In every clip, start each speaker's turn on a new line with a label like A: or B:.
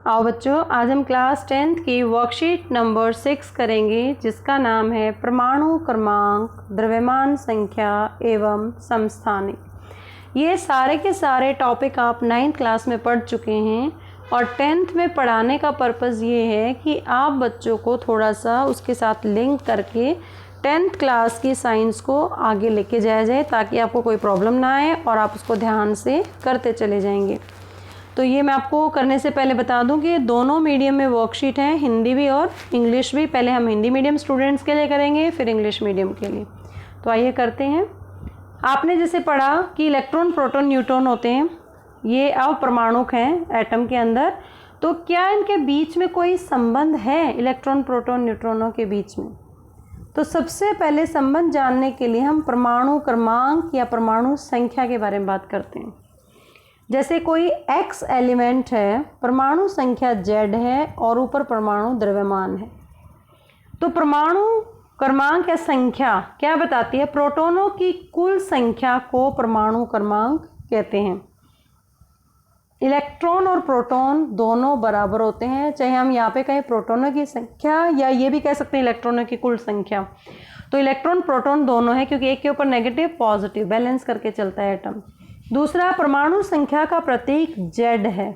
A: आओ बच्चों, आज हम क्लास 10th की वर्कशीट नंबर 6 करेंगे, जिसका नाम है परमाणु क्रमांक, द्रव्यमान संख्या एवं समस्थानिक। ये सारे के सारे टॉपिक आप 9th क्लास में पढ़ चुके हैं और 10th में पढ़ाने का पर्पज़ ये है कि आप बच्चों को थोड़ा सा उसके साथ लिंक करके 10th क्लास की साइंस को आगे लेके जाया जाए, ताकि आपको कोई प्रॉब्लम ना आए और आप उसको ध्यान से करते चले जाएंगे। तो ये मैं आपको करने से पहले बता दूं कि दोनों मीडियम में वर्कशीट हैं, हिंदी भी और इंग्लिश भी। पहले हम हिंदी मीडियम स्टूडेंट्स के लिए करेंगे, फिर इंग्लिश मीडियम के लिए। तो आइए करते हैं। आपने जैसे पढ़ा कि इलेक्ट्रॉन, प्रोटॉन, न्यूट्रॉन होते हैं, ये अपरमाणुक हैं एटम के अंदर। तो क्या इनके बीच में कोई संबंध है, इलेक्ट्रॉन, प्रोटॉन, न्यूट्रॉनों के बीच में? तो सबसे पहले संबंध जानने के लिए हम परमाणु क्रमांक या परमाणु संख्या के बारे में बात करते हैं। जैसे कोई X एलिमेंट है, परमाणु संख्या Z है और ऊपर परमाणु द्रव्यमान है। तो परमाणु क्रमांक या संख्या क्या बताती है? प्रोटॉनों की कुल संख्या को परमाणु क्रमांक कहते हैं। इलेक्ट्रॉन और प्रोटॉन दोनों बराबर होते हैं, चाहे हम यहाँ पे कहें प्रोटॉनों की संख्या या ये भी कह सकते हैं इलेक्ट्रॉनों की कुल संख्या। तो इलेक्ट्रॉन प्रोटॉन दोनों है, क्योंकि एक के ऊपर नेगेटिव पॉजिटिव बैलेंस करके चलता है एटम। दूसरा, परमाणु संख्या का प्रतीक Z है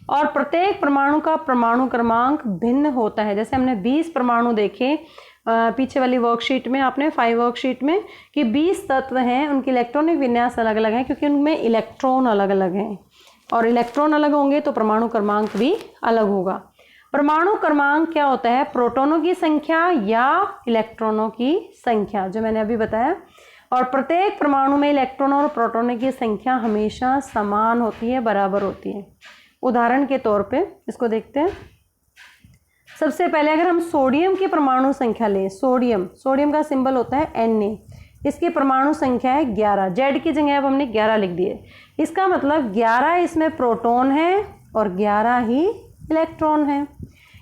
A: और प्रत्येक परमाणु का परमाणु क्रमांक भिन्न होता है। जैसे हमने 20 परमाणु देखे पीछे वाली वर्कशीट में, आपने 5 वर्कशीट में, कि 20 तत्व हैं, उनकी इलेक्ट्रॉनिक विन्यास अलग अलग है, क्योंकि उनमें इलेक्ट्रॉन अलग अलग हैं और इलेक्ट्रॉन अलग होंगे तो परमाणु क्रमांक भी अलग होगा। परमाणु क्रमांक क्या होता है? प्रोटॉनों की संख्या या इलेक्ट्रॉनों की संख्या, जो मैंने अभी बताया। और प्रत्येक परमाणु में इलेक्ट्रॉनों और प्रोटॉनों की संख्या हमेशा समान होती है, बराबर होती है। उदाहरण के तौर पे इसको देखते हैं। सबसे पहले अगर हम सोडियम की परमाणु संख्या लें, सोडियम का सिंबल होता है Na, इसकी परमाणु संख्या है 11। Z की जगह अब हमने 11 लिख दिए। इसका मतलब 11 इसमें प्रोटॉन है और 11 ही इलेक्ट्रॉन है।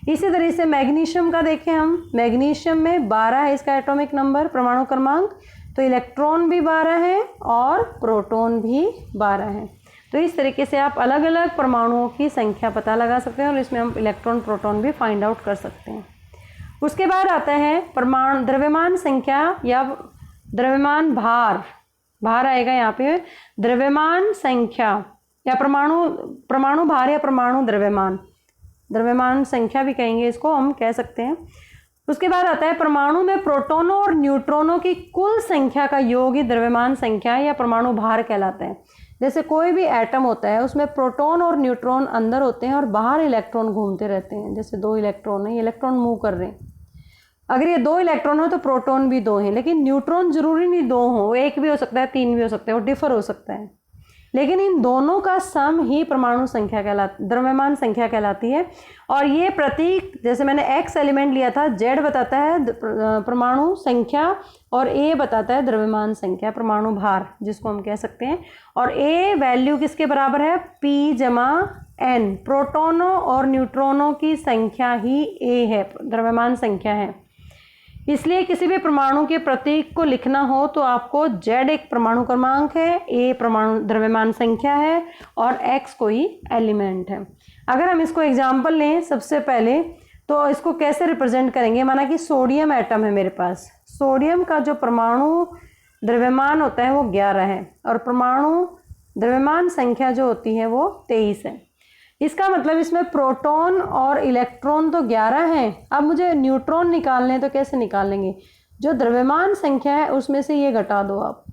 A: इसी तरह से मैग्नीशियम का देखें हम, मैग्नीशियम में 12 है इसका एटॉमिक नंबर, परमाणु क्रमांक। तो इलेक्ट्रॉन भी 12 है और प्रोटॉन भी 12 है। तो इस तरीके से आप अलग अलग परमाणुओं की संख्या पता लगा सकते हैं और इसमें हम इलेक्ट्रॉन, प्रोटॉन भी फाइंड आउट कर सकते हैं। उसके बाद आता है परमाणु द्रव्यमान संख्या या द्रव्यमान भार आएगा यहाँ पे। द्रव्यमान संख्या या परमाणु भार या परमाणु द्रव्यमान संख्या भी कहेंगे इसको, हम कह सकते हैं। उसके बाद आता है परमाणु में प्रोटॉनों और न्यूट्रॉनों की कुल संख्या का योग ही द्रव्यमान संख्या या परमाणु भार कहलाता है। जैसे कोई भी एटम होता है, उसमें प्रोटॉन और न्यूट्रॉन अंदर होते हैं और बाहर इलेक्ट्रॉन घूमते रहते हैं। जैसे 2 इलेक्ट्रॉन है, इलेक्ट्रॉन मूव कर रहे हैं। अगर ये 2 इलेक्ट्रॉन हो तो प्रोटॉन भी 2 हैं, लेकिन न्यूट्रॉन जरूरी नहीं 2 हो, 1 भी हो सकता है, 3 भी हो सकते हैं, और डिफर हो सकता है। लेकिन इन दोनों का सम ही परमाणु संख्या द्रव्यमान संख्या कहलाती है। और ये प्रतीक, जैसे मैंने X एलिमेंट लिया था, Z बताता है परमाणु संख्या और A बताता है द्रव्यमान संख्या, परमाणु भार जिसको हम कह सकते हैं। और A वैल्यू किसके बराबर है? P जमा N। प्रोटॉनों और न्यूट्रॉनों की संख्या ही A है, द्रव्यमान संख्या है। इसलिए किसी भी परमाणु के प्रतीक को लिखना हो तो आपको Z एक परमाणु क्रमांक है, A परमाणु द्रव्यमान संख्या है और X कोई एलिमेंट है। अगर हम इसको एग्जाम्पल लें सबसे पहले, तो इसको कैसे रिप्रेजेंट करेंगे? माना कि सोडियम एटम है मेरे पास। सोडियम का जो परमाणु द्रव्यमान होता है वो 11 है और परमाणु द्रव्यमान संख्या जो होती है वो 23 है। इसका मतलब इसमें प्रोटॉन और इलेक्ट्रॉन तो 11 हैं। अब मुझे न्यूट्रॉन निकालने, तो कैसे निकालेंगे? जो द्रव्यमान संख्या है उसमें से ये घटा दो आप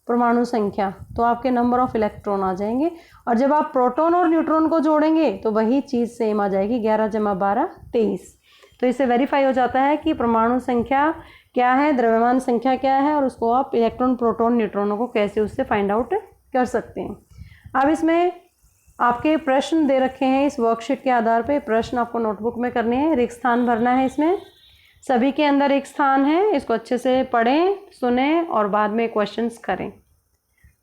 A: परमाणु संख्या, तो आपके नंबर ऑफ इलेक्ट्रॉन आ जाएंगे। और जब आप प्रोटॉन और न्यूट्रॉन को जोड़ेंगे तो वही चीज़ सेम आ जाएगी, 11 जमा 12 23। तो इससे वेरीफाई हो जाता है कि परमाणु संख्या क्या है, द्रव्यमान संख्या क्या है, और उसको आप इलेक्ट्रॉन, प्रोटॉन, न्यूट्रॉनों को कैसे उससे फाइंड आउट कर सकते हैं। अब इसमें आपके प्रश्न दे रखे हैं इस वर्कशीट के आधार पे। प्रश्न आपको नोटबुक में करने हैं, रिक्त स्थान भरना है। इसमें सभी के अंदर एक स्थान है, इसको अच्छे से पढ़ें, सुने और बाद में क्वेश्चंस करें।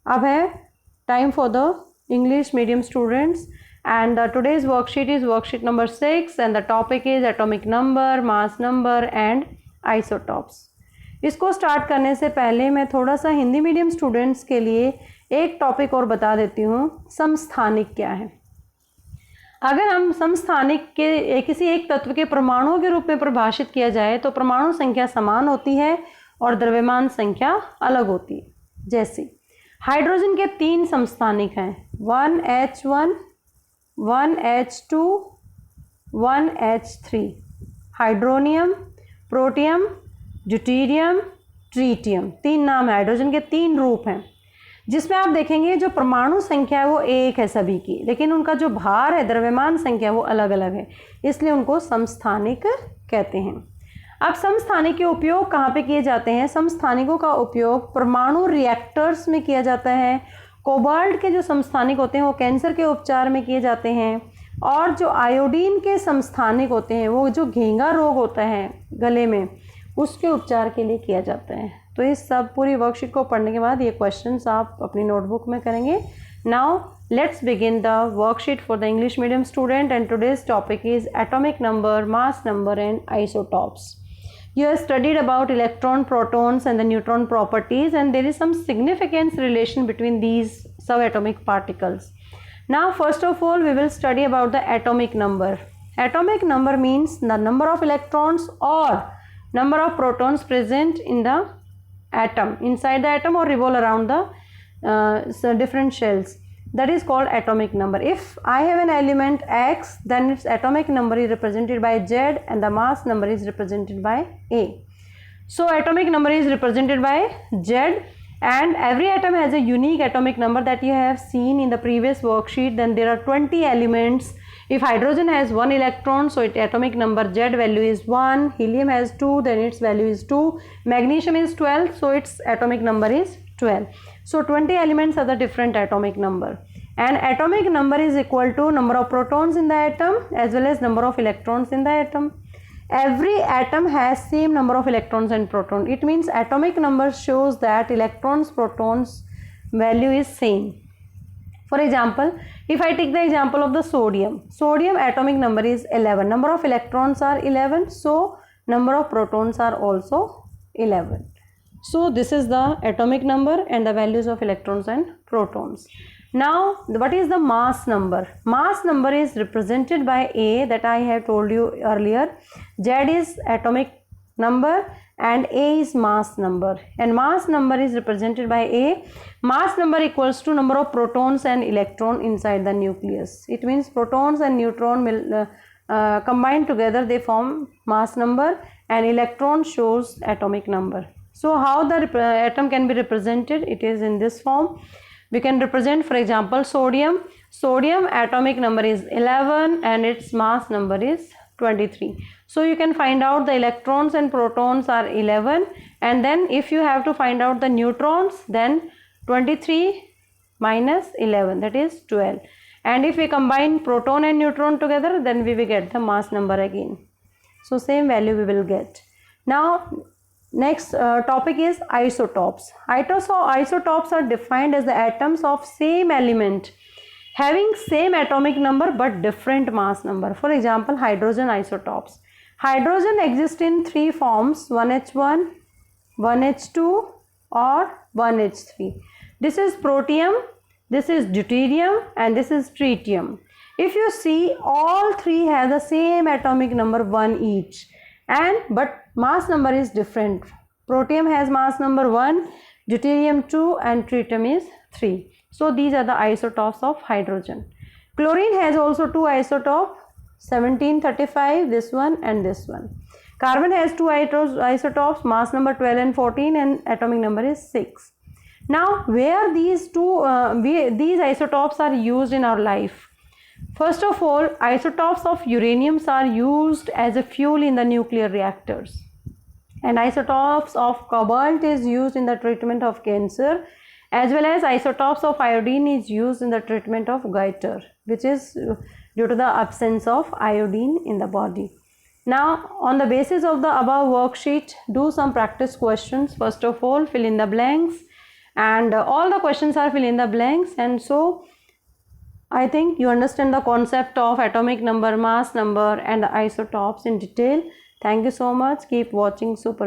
A: अब है time for the English medium students and today's worksheet is worksheet number 6 and the topic is atomic number, mass number and isotopes. इसको स्टार्ट करने से पहले मैं थोड़ा सा हिंदी मीडियम स्टूडेंट्स के लिए एक टॉपिक और बता देती हूँ, समस्थानिक क्या है। अगर हम समस्थानिक के किसी एक तत्व के परमाणुओं के रूप में परिभाषित किया जाए तो परमाणु संख्या समान होती है और द्रव्यमान संख्या अलग होती है। जैसे हाइड्रोजन के 3 समस्थानिक हैं, 1H1, 1H2, 1H3। Hydronium, protium, deuterium, tritium, 3 नाम है। हाइड्रोजन के 3 रूप हैं, जिसमें आप देखेंगे जो परमाणु संख्या है वो एक है सभी की, लेकिन उनका जो भार है, द्रव्यमान संख्या, वो अलग अलग है, इसलिए उनको समस्थानिक कहते हैं। अब समस्थानिक के उपयोग कहाँ पे किए जाते हैं? समस्थानिकों का उपयोग परमाणु रिएक्टर्स में किया जाता है। कोबाल्ट के जो समस्थानिक होते हैं वो कैंसर के उपचार में किए जाते हैं, और जो आयोडीन के समस्थानिक होते हैं वो जो घेंगा रोग होता है गले में, उसके उपचार के लिए किया जाता है। तो इस सब पूरी वर्कशीट को पढ़ने के बाद ये क्वेश्चंस आप अपनी नोटबुक में करेंगे। Now let's begin the worksheet for the English medium student, and today's topic is atomic number, mass number and isotopes. You have studied about electron, protons and the neutron properties, and there is some significance relation between these subatomic particles. Now first of all we will study about the atomic number. Atomic number means the number of electrons or number of protons present in the atom, inside the atom, or revolve around the different shells. That is called atomic number. If I have an element X, then its atomic number is represented by Z and the mass number is represented by A. So atomic number is represented by Z, and every atom has a unique atomic number that you have seen in the previous worksheet. Then there are 20 elements. If hydrogen has 1 electron, so its atomic number Z value is 1. Helium has 2, then its value is 2. Magnesium is 12, so its atomic number is 12. So 20 elements are the different atomic number, and atomic number is equal to number of protons in the atom as well as number of electrons in the atom. Every atom has same number of electrons and protons. It means atomic number shows that electrons protons value is same. For example, if I take the example of the sodium atomic number is 11, number of electrons are 11, so number of protons are also 11. So this is the atomic number and the values of electrons and protons. Now what is the mass number? Mass number is represented by A, that I have told you earlier. Z is atomic number and A is mass number, and mass number is represented by A. Mass number equals to number of protons and electron inside the nucleus. It means protons and neutron will combined together, they form mass number, and electron shows atomic number. So how the atom can be represented? It is in this form. We can represent, for example, sodium. Sodium atomic number is 11 and its mass number is 23. So you can find out the electrons and protons are 11, and then if you have to find out the neutrons, then 23 minus 11, that is 12. And if we combine proton and neutron together, then we will get the mass number again. So same value we will get. Now next topic is isotopes. Isotopes are defined as the atoms of same element having same atomic number but different mass number. For example, hydrogen isotopes. Hydrogen exists in 3 forms: 1H1, 1H2 or 1H3. This is protium, this is deuterium, and this is tritium. If you see, all 3 have the same atomic number 1 each, but mass number is different. Protium has mass number 1, deuterium 2, and tritium is 3. So these are the isotopes of hydrogen. Chlorine has also 2 isotopes, 1735, this one and this one. Carbon has 2 isotopes, mass number 12 and 14, and atomic number is 6. Now where these isotopes are used in our life? First of all, isotopes of uraniums are used as a fuel in the nuclear reactors, and isotopes of cobalt is used in the treatment of cancer, as well as isotopes of iodine is used in the treatment of goiter, which is due to the absence of iodine in the body. Now on the basis of the above worksheet, do some practice questions. First of all, fill in the blanks, and all the questions are fill in the blanks, and so I think you understand the concept of atomic number, mass number and the isotopes in detail. Thank you so much. Keep watching Super.